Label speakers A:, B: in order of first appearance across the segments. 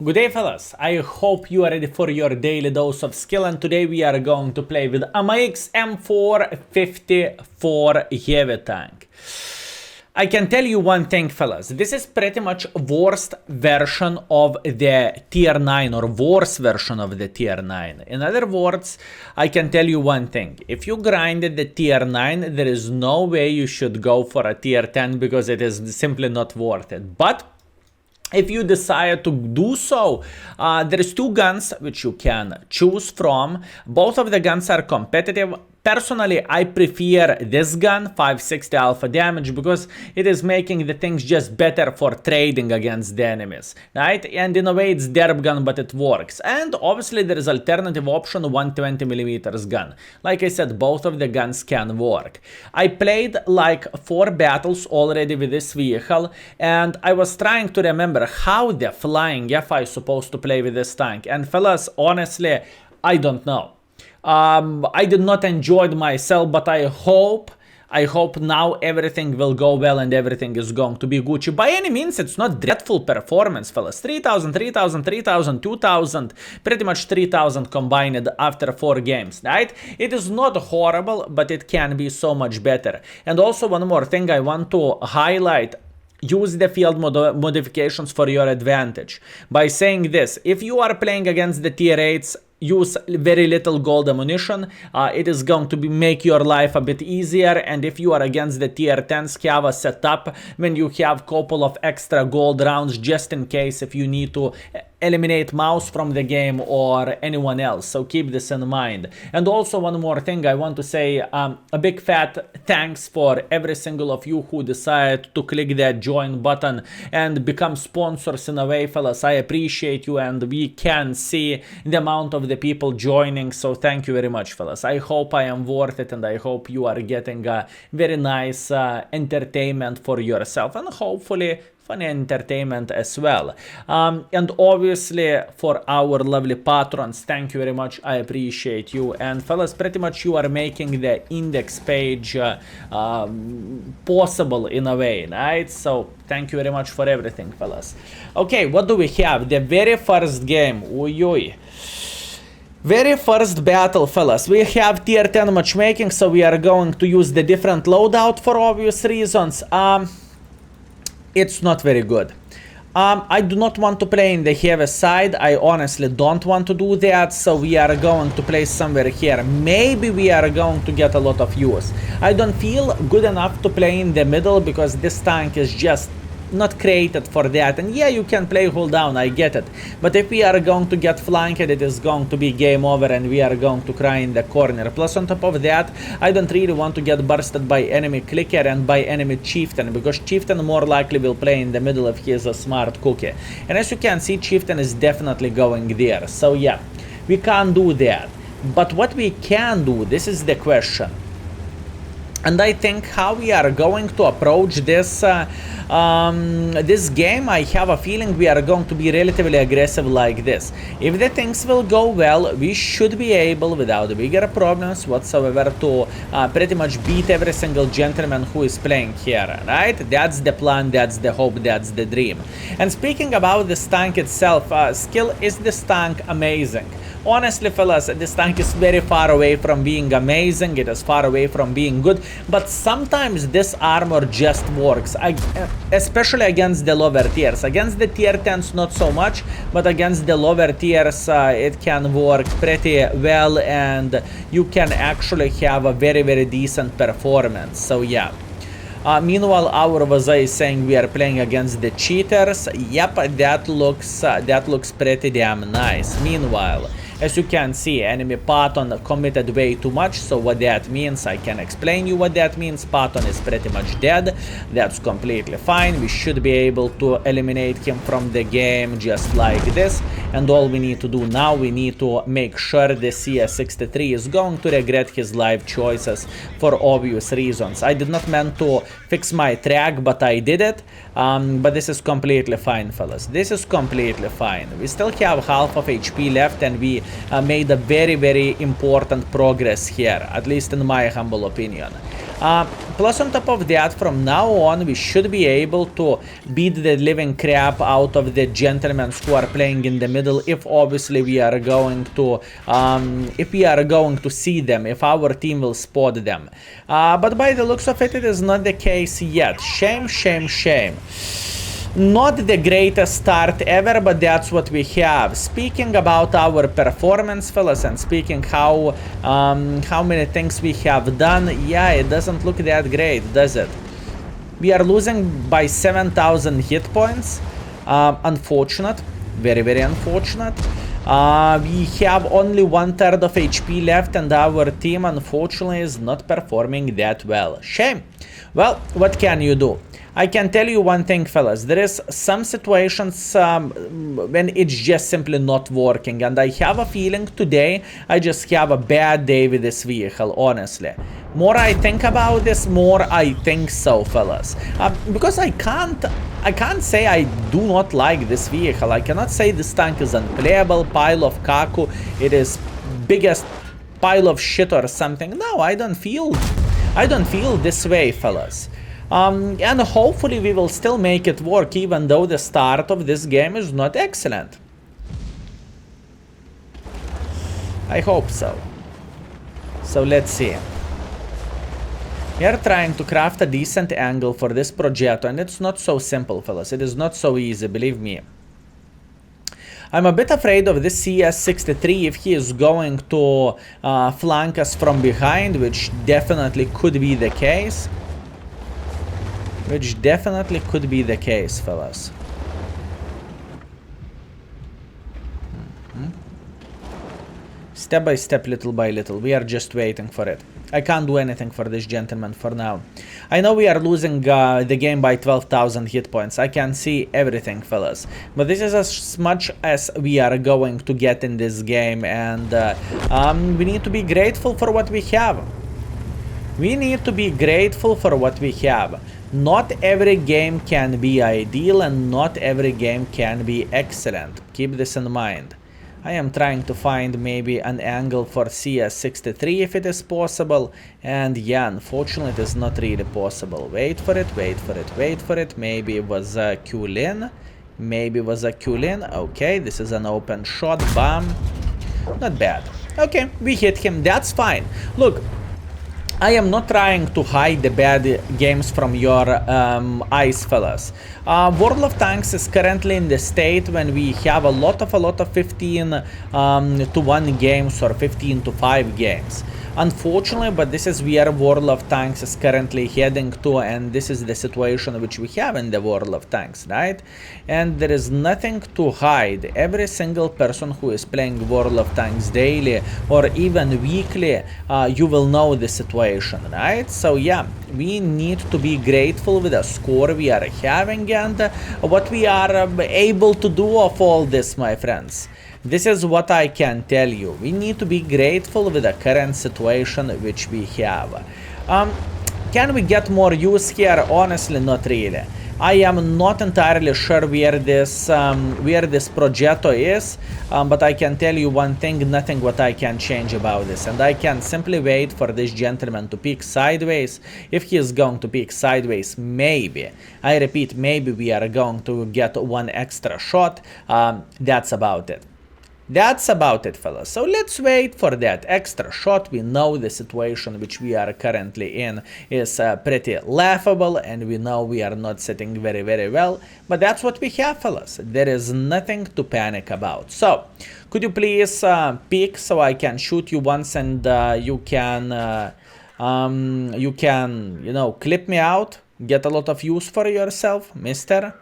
A: Good day fellas, I hope you are ready for your daily dose of skill, and today we are going to play with AMX M4 54 heavy tank. I can tell you one thing fellas, this is pretty much worst version of the tier 9 or worse version of the tier 9. In other words, I can tell you one thing, if you grinded the tier 9 there is no way you should go for a tier 10 because it is simply not worth it. But if you decide to do so, there is two guns which you can choose from. Both of the guns are competitive. Personally, I prefer this gun, 560 alpha damage, because it is making the things just better for trading against the enemies, right? And in a way, it's derp gun, but it works. And obviously, there is alternative option, 120mm gun. Like I said, both of the guns can work. I played like 4 battles already with this vehicle, and I was trying to remember how the flying F is supposed to play with this tank. And fellas, honestly, I don't know. I did not enjoy it myself, but I hope now everything will go well and everything is going to be Gucci. By any means, it's not dreadful performance, fellas. 3000, 3000, 3000, 2000, pretty much 3000 combined after 4 games, right? It is not horrible, but it can be so much better. And also one more thing I want to highlight. Use the field modifications for your advantage. By saying this, if you are playing against the tier 8s, use very little gold ammunition. It is going to make your life a bit easier. And if you are against the tier 10s, have a setup when you have couple of extra gold rounds just in case if you need to eliminate mouse from the game or anyone else. So keep this in mind. And also one more thing I want to say, a big fat thanks for every single of you who decide to click that join button and become sponsors in a way, fellas. I appreciate you, and we can see the amount of the people joining, so thank you very much, fellas. I hope I am worth it, and I hope you are getting a very nice entertainment for yourself, and hopefully fun entertainment as well. And obviously for our lovely patrons, thank you very much. I appreciate you. And fellas, pretty much you are making the index page possible in a way, right? So thank you very much for everything, fellas. Okay, what do we have? The very first game. Very first battle, fellas. We have tier 10 matchmaking, so we are going to use the different loadout for obvious reasons. It's not very good. I do not want to play in the heavy side. I honestly don't want to do that, so we are going to play somewhere here. Maybe we are going to get a lot of use. I don't feel good enough to play in the middle because this tank is just not created for that. And yeah, you can play hold down, I get it, but if we are going to get flanked, it is going to be game over and we are going to cry in the corner. Plus on top of that, I don't really want to get bursted by enemy clicker and by enemy chieftain, because chieftain more likely will play in the middle if he is a smart cookie. And as you can see, chieftain is definitely going there, so yeah, we can't do that. But what we can do, this is the question. And I think how we are going to approach this this game, I have a feeling we are going to be relatively aggressive like this. If the things will go well, we should be able, without bigger problems whatsoever, to pretty much beat every single gentleman who is playing here, right? That's the plan, that's the hope, that's the dream. And speaking about this tank itself, skill, is this tank amazing? Honestly, fellas, this tank is very far away from being amazing. It is far away from being good, but sometimes this armor just works, especially against the lower tiers. Against the tier 10s not so much, but against the lower tiers it can work pretty well, and you can actually have a very, very decent performance. So yeah. Meanwhile, our Vaza is saying we are playing against the cheaters. Yep, that looks pretty damn nice. Meanwhile, as you can see, enemy Patton committed way too much. So what that means, I can explain you what that means. Patton is pretty much dead. That's completely fine. We should be able to eliminate him from the game just like this. And all we need to do now, we need to make sure the CS63 is going to regret his life choices for obvious reasons. I did not meant to fix my track, but I did it. But this is completely fine, fellas. This is completely fine. We still have half of HP left, and we made a very important progress here, at least in my humble opinion. Plus on top of that, from now on we should be able to beat the living crap out of the gentlemen who are playing in the middle, if obviously we are going to see them, if our team will spot them. But by the looks of it, it is not the case yet. Shame. Not the greatest start ever, but that's what we have. Speaking about our performance, fellas, and speaking how many things we have done, yeah, it doesn't look that great, does it? We are losing by 7,000 hit points. Unfortunate, very unfortunate. We have only 1/3 of HP left, and our team unfortunately is not performing that well. Shame. Well, what can you do? I can tell you one thing, fellas. There is some situations when it's just simply not working, and I have a feeling today I just have a bad day with this vehicle, honestly. More I think about this, more I think so, fellas. Because I can't say I do not like this vehicle. I cannot say this tank is unplayable, pile of kaku, it is biggest pile of shit or something. No, I don't feel this way, fellas. And hopefully we will still make it work, even though the start of this game is not excellent. I hope so. So let's see. We are trying to craft a decent angle for this Progetto, and it's not so simple, fellas. It is not so easy, believe me. I'm a bit afraid of this CS63 if he is going to flank us from behind, which definitely could be the case. Fellas. Step by step, little by little. We are just waiting for it. I can't do anything for this gentleman for now. I know we are losing the game by 12,000 hit points. I can see everything, fellas. But this is as much as we are going to get in this game. And we need to be grateful for what we have. Not every game can be ideal, and not every game can be excellent. Keep this in mind. I am trying to find maybe an angle for CS63 if it is possible. And yeah, unfortunately it is not really possible. Wait for it. Maybe it was a Q-Lin. Okay, this is an open shot. Bam. Not bad. Okay, we hit him. That's fine. Look, I am not trying to hide the bad games from your eyes, fellas. World of Tanks is currently in the state when we have a lot of 15-1 games or 15-5 games. Unfortunately, but this is where World of Tanks is currently heading to, and this is the situation which we have in the World of Tanks, right? And there is nothing to hide. Every single person who is playing World of Tanks daily or even weekly, you will know the situation, right? So yeah, we need to be grateful with the score we are having and what we are able to do of all this, my friends. This is what I can tell you. We need to be grateful with the current situation which we have. Can we get more use here? Honestly, not really. I am not entirely sure where this Progetto is, but I can tell you one thing, nothing what I can change about this. And I can simply wait for this gentleman to peek sideways. If he is going to peek sideways, maybe, I repeat, maybe we are going to get one extra shot. That's about it. That's about it, fellas. So let's wait for that extra shot. We know the situation which we are currently in is pretty laughable, and we know we are not sitting very, very well. But that's what we have, fellas. There is nothing to panic about. So, could you please peek so I can shoot you once, and you can, you know, clip me out, get a lot of use for yourself, mister?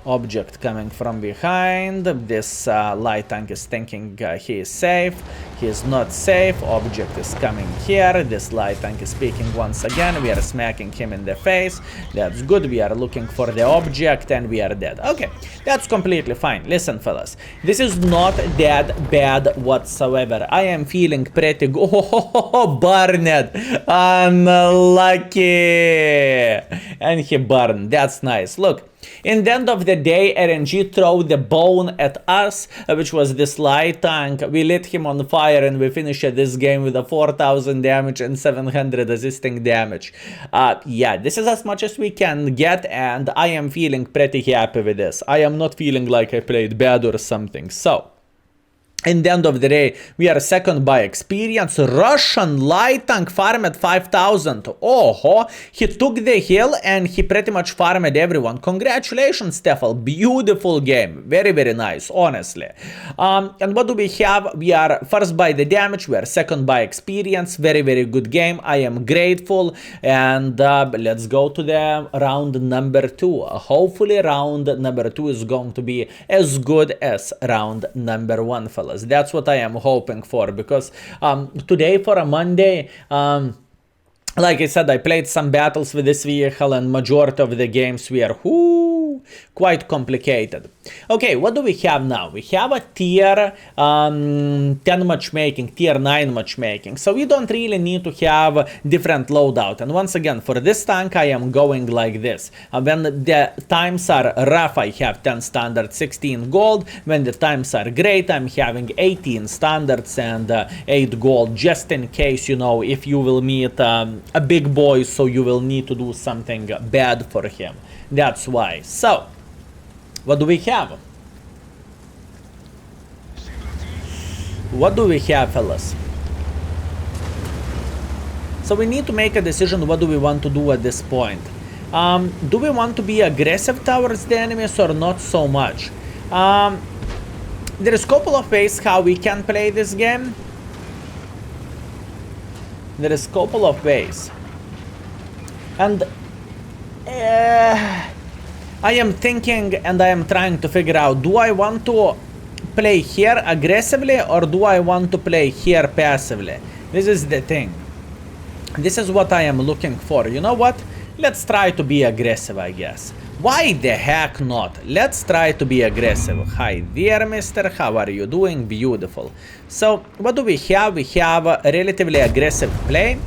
A: Object coming from behind. This light tank is thinking he is safe. He is not safe. Object is coming here. This light tank is peeking once again. We are smacking him in the face. That's good. We are looking for the object and we are dead. Okay, that's completely fine. Listen, fellas, this is not that bad whatsoever. I am feeling pretty good. Oh, Barnett, unlucky. And he burned. That's nice. Look. In the end of the day, RNG threw the bone at us, which was this light tank. We lit him on fire and we finished this game with a 4,000 damage and 700 assisting damage. Yeah, this is as much as we can get and I am feeling pretty happy with this. I am not feeling like I played bad or something. So, in the end of the day, we are second by experience. Russian light tank farmed 5,000. Oh, he took the hill and he pretty much farmed everyone. Congratulations, Steffel. Beautiful game. Very, very nice, honestly. And what do we have? We are first by the damage. We are second by experience. Very, very good game. I am grateful. And let's go to the round number 2. Hopefully, round number 2 is going to be as good as round number 1, fellas. That's what I am hoping for, because today for a Monday, like I said, I played some battles with this vehicle and majority of the games were quite complicated. Okay, what do we have now? We have a tier 10 matchmaking, tier 9 matchmaking. So we don't really need to have different loadout. And once again, for this tank, I am going like this. When the times are rough, I have 10 standard, 16 gold. When the times are great, I'm having 18 standards and 8 gold, just in case, you know, if you will meet a big boy, so you will need to do something bad for him. That's why. So, what do we have? What do we have, fellas? So we need to make a decision. What do we want to do at this point? Do we want to be aggressive towards the enemies or not so much? There is a couple of ways how we can play this game. There is a couple of ways. And I am thinking and I am trying to figure out, do I want to play here aggressively or do I want to play here passively? This is the thing. This is what I am looking for. You know what? Let's try to be aggressive, I guess. Why the heck not? Let's try to be aggressive. Hi there, mister. How are you doing? Beautiful. So, what do we have? We have a relatively aggressive play.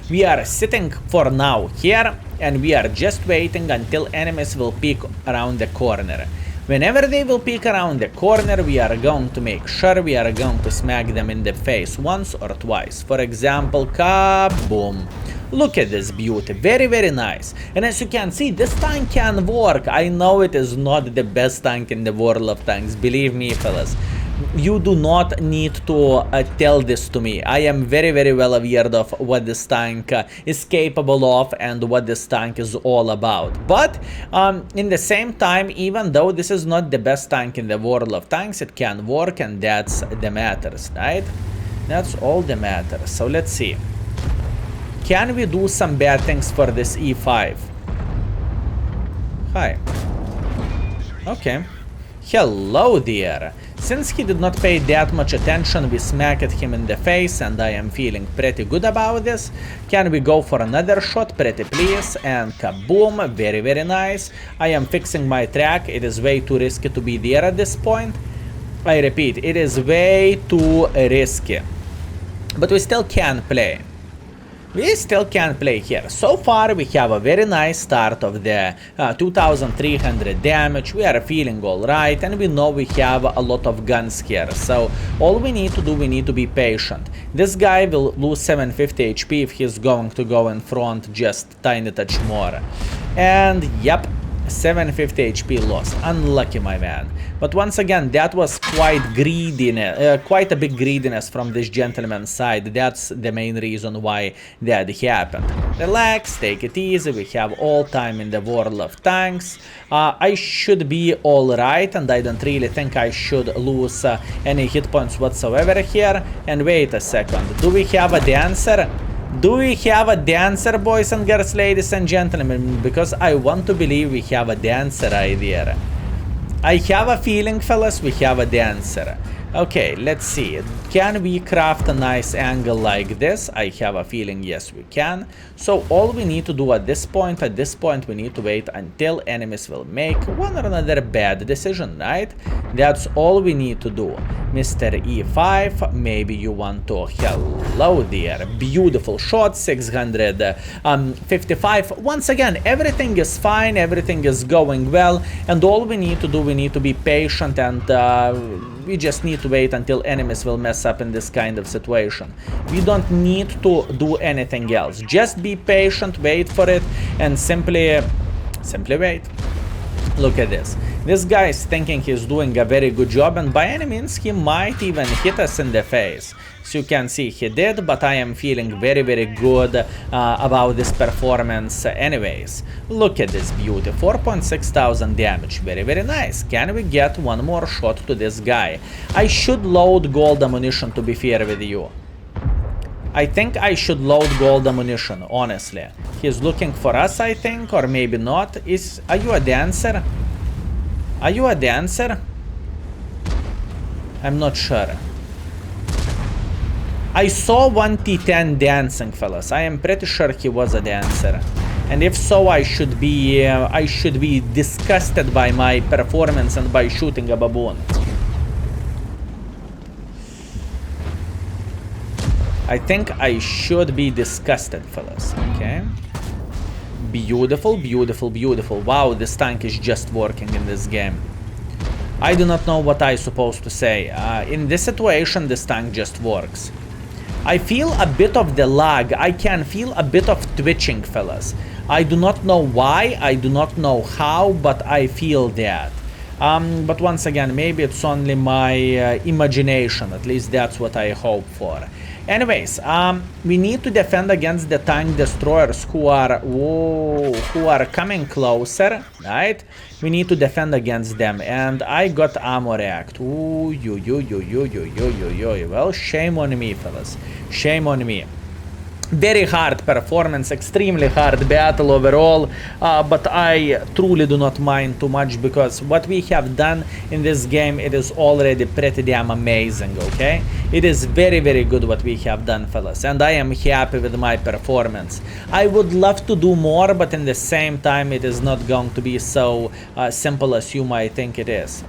A: We are sitting for now here and we are just waiting until enemies will peek around the corner. Whenever they will peek around the corner, we are going to make sure we are going to smack them in the face once or twice. For example, kaboom. Look at this beauty. Very, very nice. And as you can see, this tank can work. I know it is not the best tank in the world of tanks. Believe me, fellas. You do not need to tell this to me. I am very, very well aware of what this tank is capable of and what this tank is all about. But in the same time, even though this is not the best tank in the world of tanks, it can work, and that's the matters, right? That's all the matters. So let's see. Can we do some bad things for this E5? Hi. Okay. Hello there. Since he did not pay that much attention, we smacked him in the face and I am feeling pretty good about this. Can we go for another shot? Pretty please. And kaboom. Very, very nice. I am fixing my track. It is way too risky to be there at this point. I repeat, it is way too risky. But we still can play. We still can play here. So far we have a very nice start of the 2300 damage. We are feeling alright and we know we have a lot of guns here. So all we need to do, we need to be patient. This guy will lose 750 HP if he's going to go in front just tiny touch more. And yep, 750 HP lost. Unlucky, my man. But once again, that was quite greediness, quite a big greediness from this gentleman's side. That's the main reason why that happened. Relax, take it easy. We have all time in the world of tanks. I should be alright, and I don't really think I should lose any hit points whatsoever here. And wait a second, do we have a dancer? Do we have a dancer, boys and girls, ladies and gentlemen? Because I want to believe we have a dancer right there. I have a feeling, fellas, we have a dancer. Okay, let's see. Can we craft a nice angle like this? I have a feeling yes we can. So all we need to do at this point we need to wait until enemies will make one or another bad decision, right? That's all we need to do. Mr. E5, maybe you want to... Hello there. Beautiful shot, 655. Once again, everything is fine, everything is going well, and all we need to do, we need to be patient, and we just need to wait until enemies will mess up in this kind of situation. We don't need to do anything else. Just be patient, wait for it, and simply wait. Look at this. This guy is thinking he's doing a very good job, and by any means he might even hit us in the face. So you can see he did, but I am feeling very, very good about this performance anyways. Look at this beauty, 4,600 damage, very, very nice. Can we get one more shot to this guy? I should load gold ammunition, to be fair with you. I think I should load gold ammunition, honestly. He's looking for us, I think, or maybe not. Are you a dancer? Are you a dancer? I'm not sure. I saw one T10 dancing, fellas. I am pretty sure he was a dancer. And if so, I should be disgusted by my performance and by shooting a baboon. I think I should be disgusted, fellas. Okay. Beautiful, beautiful, beautiful. Wow, this tank is just working in this game. I do not know what I'm supposed to say. In this situation, this tank just works. I feel a bit of the lag. I can feel a bit of twitching, fellas. I do not know why, I do not know how, but I feel that. But once again, maybe it's only my imagination. At least that's what I hope for. Anyways, we need to defend against the tank destroyers who are coming closer, right? We need to defend against them, and I got ammo react. Ooh, well, shame on me, fellas. Shame on me. Very hard performance, extremely hard battle overall, but I truly do not mind too much, because what we have done in this game, it is already pretty damn amazing, okay? It is very, very good what we have done, fellas, and I am happy with my performance. I would love to do more, but in the same time, it is not going to be so simple as you might think it is.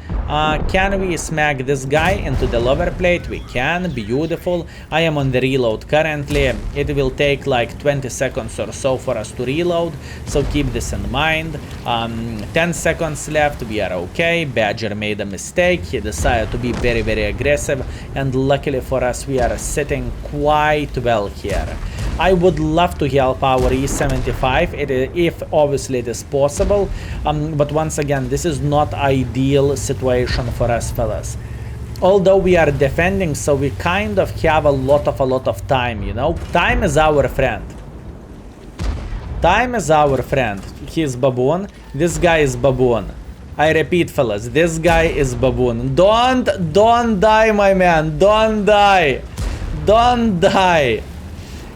A: Can we smack this guy into the lower plate? We can. Beautiful. I am on the reload currently. It will take like 20 seconds or so for us to reload, so keep this in mind. 10 seconds left. We are okay. Badger made a mistake. He decided to be very, very aggressive, and luckily for us, we are sitting quite well here. I would love to help our E75 if obviously it is possible, but once again, this is not ideal situation for us, fellas. Although we are defending, so we kind of have a lot of time, you know? Time is our friend. Time is our friend. He's baboon. This guy is baboon. I repeat, fellas, this guy is baboon. Don't die, my man. Don't die. Don't die.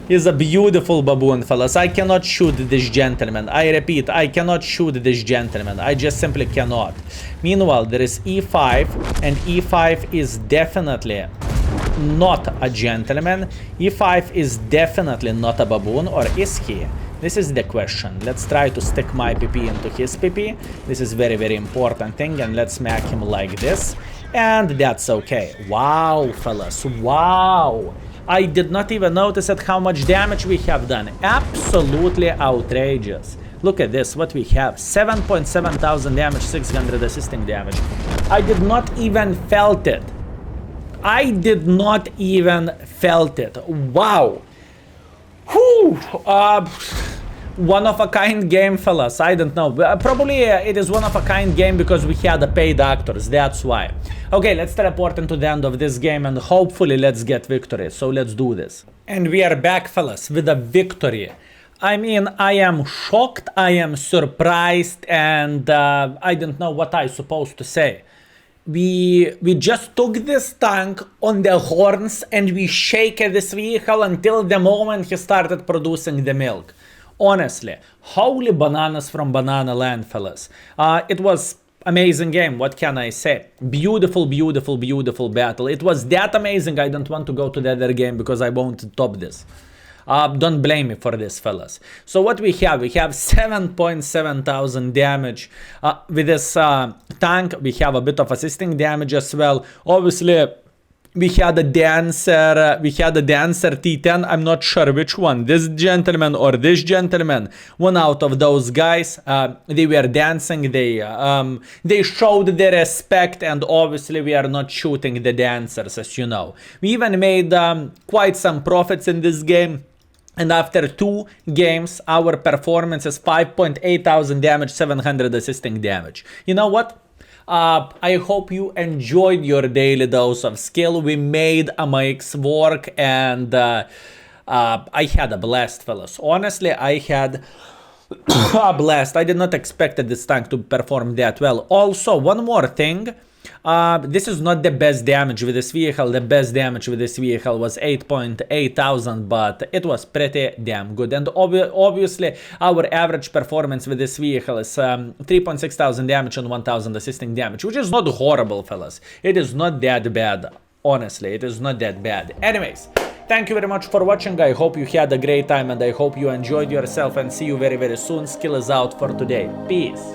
A: He's a beautiful baboon, fellas. I cannot shoot this gentleman. I repeat, I cannot shoot this gentleman. I just simply cannot. Meanwhile, there is E5, and E5 is definitely not a gentleman. E5 is definitely not a baboon, or is he? This is the question. Let's try to stick my PP into his PP. This is very, very important thing, and let's smack him like this. And that's okay. Wow, fellas. Wow. I did not even notice at how much damage we have done. Absolutely outrageous. Look at this, what we have. 7,700 damage, 600 assisting damage. I did not even felt it. I did not even felt it. Wow. Whew. One of a kind game, fellas. I don't know. Probably it is one of a kind game because we had the paid actors. That's why. Okay, let's teleport into the end of this game and hopefully let's get victory. So let's do this. And we are back, fellas, with a victory. I mean, I am shocked, I am surprised, and I don't know what I'm supposed to say. We just took this tank on the horns and we shake this vehicle until the moment he started producing the milk. Honestly, holy bananas from banana land, fellas. It was amazing game, what can I say? Beautiful, beautiful, beautiful battle. It was that amazing, I don't want to go to the other game because I won't top this. Don't blame me for this, fellas. So what we have 7.7 thousand damage. With this tank, we have a bit of assisting damage as well. Obviously, we had a dancer T10, I'm not sure which one, this gentleman or this gentleman, one out of those guys. They were dancing, they showed their respect, and obviously we are not shooting the dancers, as you know. We even made quite some profits in this game. And after 2 games, our performance is 5.8 thousand damage, 700 assisting damage. You know what? I hope you enjoyed your daily dose of skill. We made AMX work, and I had a blast, fellas. Honestly, I had a blast. I did not expect this tank to perform that well. Also, one more thing. This is not the best damage with this vehicle. The best damage with this vehicle was 8.8 thousand, but it was pretty damn good. And obviously, our average performance with this vehicle is 3.6 thousand damage and 1,000 assisting damage, which is not horrible, fellas. It is not that bad. Honestly, it is not that bad. Anyways, thank you very much for watching. I hope you had a great time, and I hope you enjoyed yourself, and see you very, very soon. Skill is out for today. Peace.